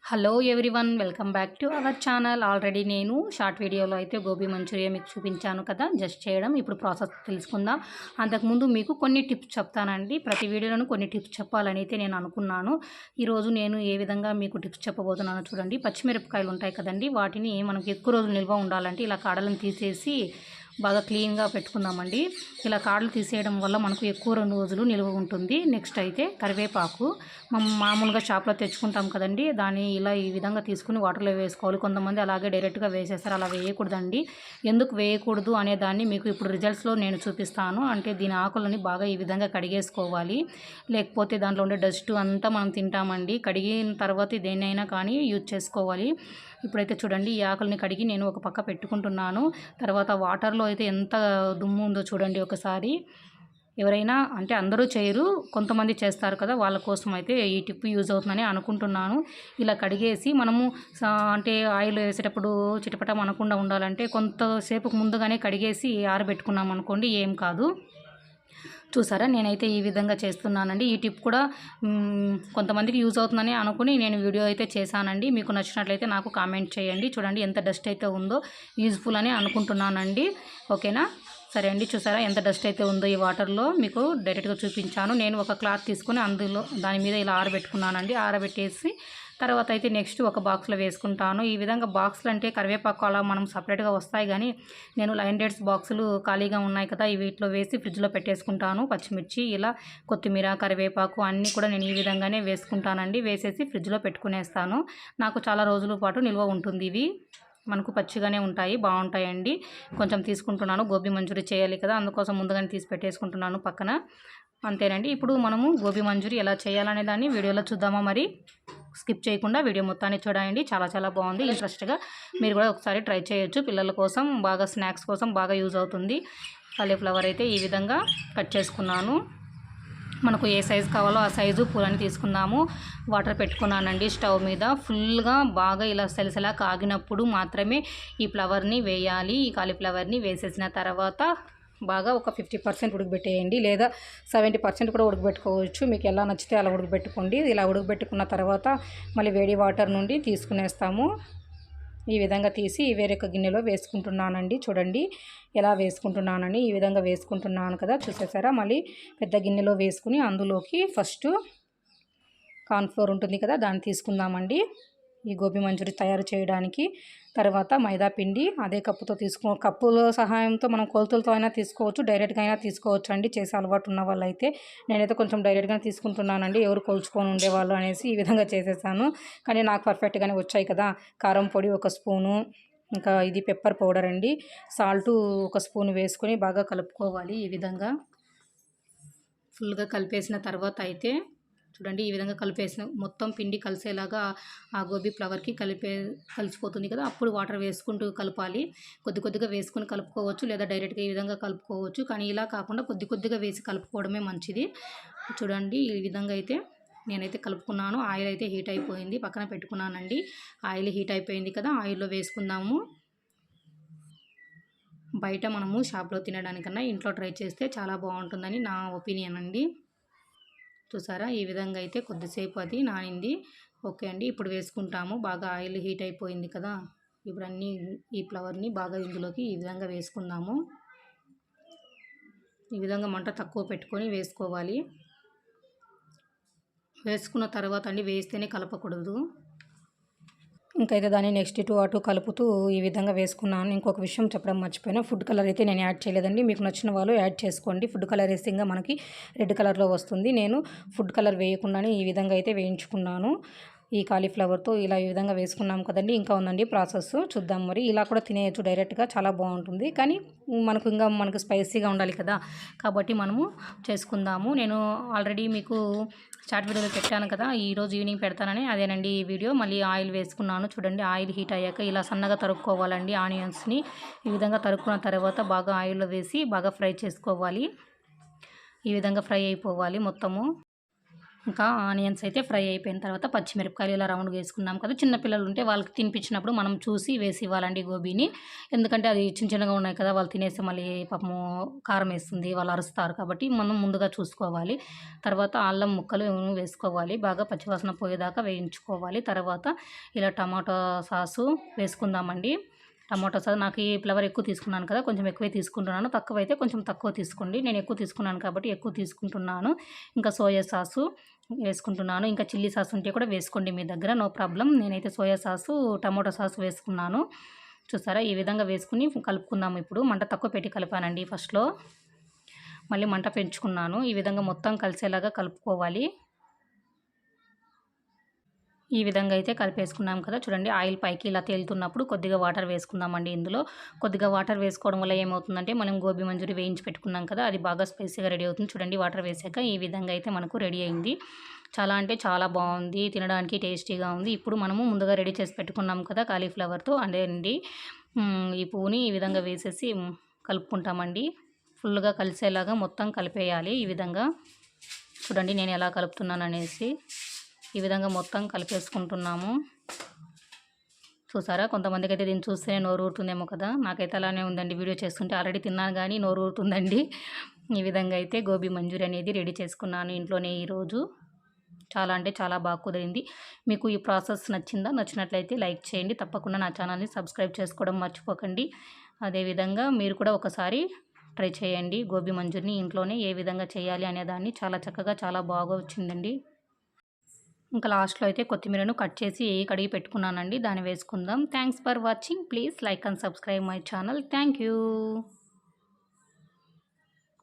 Hello everyone, welcome back to our channel. Already నేను short వీడియోలో అయితే గోబీ మంచూరియా మీకు చూపించాను కదా, జస్ట్ చేయడం. ఇప్పుడు ప్రాసెస్ తెలుసుకుందాం. అంతకుముందు మీకు కొన్ని టిప్స్ చెప్తానండి. ప్రతి వీడియోలోనూ కొన్ని టిప్స్ చెప్పాలని అయితే నేను అనుకున్నాను. ఈరోజు నేను ఏ విధంగా మీకు టిప్స్ చెప్పబోతున్నానో చూడండి. పచ్చిమిరపకాయలు ఉంటాయి కదండి, వాటిని మనకు ఎక్కువ రోజులు నిల్వ ఉండాలంటే ఇలా కాడలను తీసేసి బాగా క్లీన్గా పెట్టుకుందామండి. ఇలా కాడలు తీసేయడం వల్ల మనకు ఎక్కువ రోజులు నిల్వ ఉంటుంది. నెక్స్ట్ అయితే కరివేపాకు మనం మామూలుగా షాప్లో తెచ్చుకుంటాం కదండి, దాన్ని ఇలా ఈ విధంగా తీసుకుని వాటర్లో వేసుకోవాలి. కొంతమంది అలాగే డైరెక్ట్గా వేసేస్తారు, అలా వేయకూడదండి. ఎందుకు వేయకూడదు అనే దాన్ని మీకు ఇప్పుడు రిజల్ట్స్లో నేను చూపిస్తాను. అంటే దీని ఆకులని బాగా ఈ విధంగా కడిగేసుకోవాలి, లేకపోతే దాంట్లో ఉండే డస్ట్ అంతా మనం తింటామండి. కడిగిన తర్వాత దేన్నైనా కానీ యూజ్ చేసుకోవాలి. ఇప్పుడైతే చూడండి, ఈ ఆకుల్ని కడిగి నేను ఒక పక్క పెట్టుకుంటున్నాను. తర్వాత వాటర్లో అయితే ఎంత దుమ్ము ఉందో చూడండి ఒకసారి. ఎవరైనా అంటే అందరూ చేయరు, కొంతమంది చేస్తారు కదా, వాళ్ళ కోసం అయితే ఈ టిప్ యూజ్ అవుతుందని అనుకుంటున్నాను. ఇలా కడిగేసి మనము అంటే ఆయిల్ వేసేటప్పుడు చిటపటం అనకుండా ఉండాలంటే కొంతసేపుకు ముందుగానే కడిగేసి ఆరబెట్టుకున్నాం అనుకోండి, ఏం కాదు. చూసారా, నేనైతే ఈ విధంగా చేస్తున్నానండి. ఈ టిప్ కూడా కొంతమందికి యూజ్ అవుతుందని అనుకుని నేను వీడియో అయితే చేశానండి. మీకు నచ్చినట్లయితే నాకు కామెంట్ చేయండి. చూడండి ఎంత డస్ట్ అయితే ఉందో, యూజ్ఫుల్ అని అనుకుంటున్నానండి. ఓకేనా, సరే అండి. చూసారా ఎంత డస్ట్ అయితే ఉందో ఈ వాటర్లో, మీకు డైరెక్ట్గా చూపించాను. నేను ఒక క్లాత్ తీసుకుని అందులో దాని మీద ఇలా ఆరబెట్టుకున్నానండి. ఆరబెట్టేసి తర్వాత అయితే నెక్స్ట్ ఒక బాక్స్లో వేసుకుంటాను. ఈ విధంగా బాక్స్లు అంటే కరివేపాకు అలా మనం సపరేట్గా వస్తాయి, కానీ నేను లైన్ డేట్స్ బాక్సులు ఖాళీగా ఉన్నాయి కదా, వీటిలో వేసి ఫ్రిడ్జ్లో పెట్టేసుకుంటాను. పచ్చిమిర్చి, ఇలా కొత్తిమీర, కరివేపాకు అన్నీ కూడా నేను ఈ విధంగానే వేసుకుంటానండి. వేసేసి ఫ్రిడ్జ్లో పెట్టుకునేస్తాను. నాకు చాలా రోజుల పాటు నిల్వ ఉంటుంది. ఇవి మనకు పచ్చిగానే ఉంటాయి, బాగుంటాయండి. కొంచెం తీసుకుంటున్నాను, గోబీ మంచూరి చేయాలి కదా, అందుకోసం ముందుగానే తీసి పెట్టేసుకుంటున్నాను పక్కన. అంతేనండి. ఇప్పుడు మనము గోబీ మంచూరి ఎలా చేయాలనే దాన్ని వీడియోలో చూద్దామా. మరి స్కిప్ చేయకుండా వీడియో మొత్తాన్ని చూడండి. చాలా చాలా బాగుంది, ఇంట్రెస్ట్గా. మీరు కూడా ఒకసారి ట్రై చేయొచ్చు. పిల్లల కోసం బాగా, స్నాక్స్ కోసం బాగా యూజ్ అవుతుంది. కాలీఫ్లవర్ అయితే ఈ విధంగా కట్ చేసుకున్నాను. మనకు ఏ సైజు కావాలో ఆ సైజు పూలని తీసుకుందాము. వాటర్ పెట్టుకున్నానండి స్టవ్ మీద. ఫుల్గా బాగా ఇలా సలసలా కాగినప్పుడు మాత్రమే ఈ ఫ్లవర్ని వేయాలి. ఈ కాలీఫ్లవర్ని వేసేసిన తర్వాత బాగా ఒక 50% ఉడకబెట్టేయండి, లేదా 70% కూడా ఉడకబెట్టుకోవచ్చు. మీకు ఎలా నచ్చితే అలా ఉడకబెట్టుకోండి. ఇలా ఉడకబెట్టుకున్న తర్వాత మళ్ళీ వేడి వాటర్ నుండి తీసుకునేస్తాము. ఈ విధంగా తీసి వేరొక గిన్నెలో వేసుకుంటున్నానండి. చూడండి ఎలా వేసుకుంటున్నానని. ఈ విధంగా వేసుకుంటున్నాను కదా, చూసేసారా. మళ్ళీ పెద్ద గిన్నెలో వేసుకుని అందులోకి ఫస్ట్ కార్న్ఫ్లోర్ ఉంటుంది కదా, దాన్ని తీసుకుందామండి ఈ గోబీ మంచూరి తయారు చేయడానికి. తర్వాత మైదా పిండి అదే కప్పుతో కప్పుల సహాయంతో మనం కొలతలతో అయినా తీసుకోవచ్చు, డైరెక్ట్గా అయినా తీసుకోవచ్చు అండి. చేసే అలవాటు ఉన్న వాళ్ళైతే. నేనైతే కొంచెం డైరెక్ట్గానే తీసుకుంటున్నానండి, ఎవరు కొలుచుకొని ఉండేవాళ్ళు అనేసి ఈ విధంగా చేసేసాను. కానీ నాకు పర్ఫెక్ట్గానే వచ్చాయి కదా. కారం పొడి 1 స్పూను, ఇంకా ఇది పెప్పర్ పౌడర్ అండి, సాల్టు 1 స్పూన్ వేసుకొని బాగా కలుపుకోవాలి. ఈ విధంగా ఫుల్గా కలిపేసిన తర్వాత అయితే చూడండి, ఈ విధంగా కలిపేసిన మొత్తం పిండి కలిసేలాగా ఆ గోబీ ఫ్లవర్కి కలిసిపోతుంది కదా, అప్పుడు వాటర్ వేసుకుంటూ కలపాలి. కొద్ది కొద్దిగా వేసుకొని కలుపుకోవచ్చు, లేదా డైరెక్ట్గా ఈ విధంగా కలుపుకోవచ్చు. కానీ ఇలా కాకుండా కొద్ది కొద్దిగా వేసి కలుపుకోవడమే మంచిది. చూడండి ఈ విధంగా అయితే నేనైతే కలుపుకున్నాను. ఆయిల్ అయితే హీట్ అయిపోయింది, పక్కన పెట్టుకున్నానండి. ఆయిల్ హీట్ అయిపోయింది కదా, ఆయిల్లో వేసుకుందాము. బయట మనము షాప్లో తినడానికన్నా ఇంట్లో ట్రై చేస్తే చాలా బాగుంటుందని నా ఒపీనియన్ అండి. చూసారా, ఈ విధంగా అయితే కొద్దిసేపు అది నానింది. ఓకే అండి, ఇప్పుడు వేసుకుంటాము. బాగా ఆయిల్ హీట్ అయిపోయింది కదా, ఇప్పుడు అన్నీ ఈ ఫ్లవర్ని బాగా ఇందులోకి ఈ విధంగా వేసుకుందాము. ఈ విధంగా మంట తక్కువ పెట్టుకొని వేసుకోవాలి. వేసుకున్న తర్వాత అండి, వేస్తేనే కలపకూడదు. ఇంకైతే దాన్ని నెక్స్ట్ ఇటు అటు కలుపుతూ ఈ విధంగా వేసుకున్నాను. ఇంకొక విషయం చెప్పడం మర్చిపోయినా, ఫుడ్ కలర్ అయితే నేను యాడ్ చేయలేదండి. మీకు నచ్చిన వాళ్ళు యాడ్ చేసుకోండి. ఫుడ్ కలర్ వేస్తే ఇంకా మనకి రెడ్ కలర్లో వస్తుంది. నేను ఫుడ్ కలర్ వేయకుండానే ఈ విధంగా అయితే వేయించుకున్నాను. ఈ కాలీఫ్లవర్తో ఇలా ఈ విధంగా వేసుకున్నాం కదండి. ఇంకా ఉందండి ప్రాసెస్, చూద్దాం. మరి ఇలా కూడా తినేయచ్చు డైరెక్ట్గా, చాలా బాగుంటుంది. కానీ మనకు స్పైసీగా ఉండాలి కదా, కాబట్టి మనము చేసుకుందాము. నేను ఆల్రెడీ మీకు షార్ట్ వీడియోలో పెట్టాను కదా, ఈరోజు ఈవినింగ్ పెడతానని, అదేనండి ఈ వీడియో. మళ్ళీ ఆయిల్ వేసుకున్నాను. చూడండి, ఆయిల్ హీట్ అయ్యాక ఇలా సన్నగా తరుక్కోవాలండి ఆనియన్స్ని. ఈ విధంగా తరుక్కున్న తర్వాత బాగా ఆయిల్లో వేసి బాగా ఫ్రై చేసుకోవాలి. ఈ విధంగా ఫ్రై అయిపోవాలి మొత్తము. ఇంకా ఆనియన్స్ అయితే ఫ్రై అయిపోయిన తర్వాత పచ్చిమిరపకాయలు ఇలా రౌండ్గా వేసుకున్నాం కదా. చిన్నపిల్లలు ఉంటే వాళ్ళకి తినిపించినప్పుడు మనం చూసి వేసి ఇవ్వాలండి గోబీని. ఎందుకంటే అది చిన్న చిన్నగా ఉన్నాయి కదా, వాళ్ళు తినేస్తే మళ్ళీ పాపము కారం వేస్తుంది, వాళ్ళు అరుస్తారు. కాబట్టి మనం ముందుగా చూసుకోవాలి. తర్వాత అల్లం ముక్కలు వేసుకోవాలి, బాగా పచ్చివాసన పోయేదాకా వేయించుకోవాలి. తర్వాత ఇలా టమాటో సాసు వేసుకుందామండి. టమాటో సాస్ నాకు ఈ ఫ్లేవర్ ఎక్కువ తీసుకున్నాను కదా, కొంచెం ఎక్కువే తీసుకుంటున్నాను. తక్కువైతే కొంచెం తక్కువ తీసుకోండి. నేను ఎక్కువ తీసుకున్నాను కాబట్టి ఎక్కువ తీసుకుంటున్నాను. ఇంకా సోయా సాసు వేసుకుంటున్నాను. ఇంకా చిల్లీ సాస్ ఉంటే కూడా వేసుకోండి మీ దగ్గర, నో ప్రాబ్లం. నేనైతే సోయా సాసు, టమాటో సాస్ వేసుకున్నాను. చూసారా, ఈ విధంగా వేసుకుని కలుపుకుందాము. ఇప్పుడు మంట తక్కువ పెట్టి కలిపానండి ఫస్ట్లో, మళ్ళీ మంట పెంచుకున్నాను. ఈ విధంగా మొత్తం కలిసేలాగా కలుపుకోవాలి. ఈ విధంగా అయితే కలిపేసుకున్నాం కదా. చూడండి, ఆయిల్ పైకి ఇలా తేలుతున్నప్పుడు కొద్దిగా వాటర్ వేసుకుందామండి. ఇందులో కొద్దిగా వాటర్ వేసుకోవడం వల్ల ఏమవుతుందంటే, మనం గోబీ మంచూరి వేయించి పెట్టుకున్నాం కదా, అది బాగా స్పైసీగా రెడీ అవుతుంది. చూడండి, వాటర్ వేసాక ఈ విధంగా అయితే మనకు రెడీ అయింది. చాలా అంటే చాలా బాగుంది, తినడానికి టేస్టీగా ఉంది. ఇప్పుడు మనము ముందుగా రెడీ చేసి పెట్టుకున్నాం కదా కాలీఫ్లవర్తో, అదేండి ఈ పువ్వుని ఈ విధంగా వేసేసి కలుపుకుంటామండి. ఫుల్గా కలిసేలాగా మొత్తం కలిపేయాలి. ఈ విధంగా చూడండి నేను ఎలా కలుపుతున్నాను అనేసి. ఈ విధంగా మొత్తం కలిపేసుకుంటున్నాము. చూసారా, కొంతమందికి అయితే దీన్ని చూస్తేనే నోరు ఊరుతుందేమో కదా, నాకైతే అలానే ఉందండి. వీడియో చేస్తుంటే ఆల్రెడీ తిన్నాను కానీ నోరు ఊరుతుందండి. ఈ విధంగా అయితే గోబీ మంచూరి అనేది రెడీ చేసుకున్నాను ఇంట్లోనే ఈరోజు. చాలా అంటే చాలా బాగా కుదిరింది. మీకు ఈ ప్రాసెస్ నచ్చిందా? నచ్చినట్లయితే లైక్ చేయండి. తప్పకుండా నా ఛానల్ని సబ్స్క్రైబ్ చేసుకోవడం మర్చిపోకండి. అదేవిధంగా మీరు కూడా ఒకసారి ట్రై చేయండి గోబీ మంచూరిని ఇంట్లోనే ఏ విధంగా చేయాలి అనేదాన్ని. చాలా చక్కగా చాలా బాగా వచ్చిందండి. ఇంకా లాస్ట్లో అయితే కొత్తిమీరను కట్ చేసి కడిగి పెట్టుకున్నానండి, దాన్ని వేసుకుందాం. Thanks for watching. Please like and subscribe my channel. Thank you.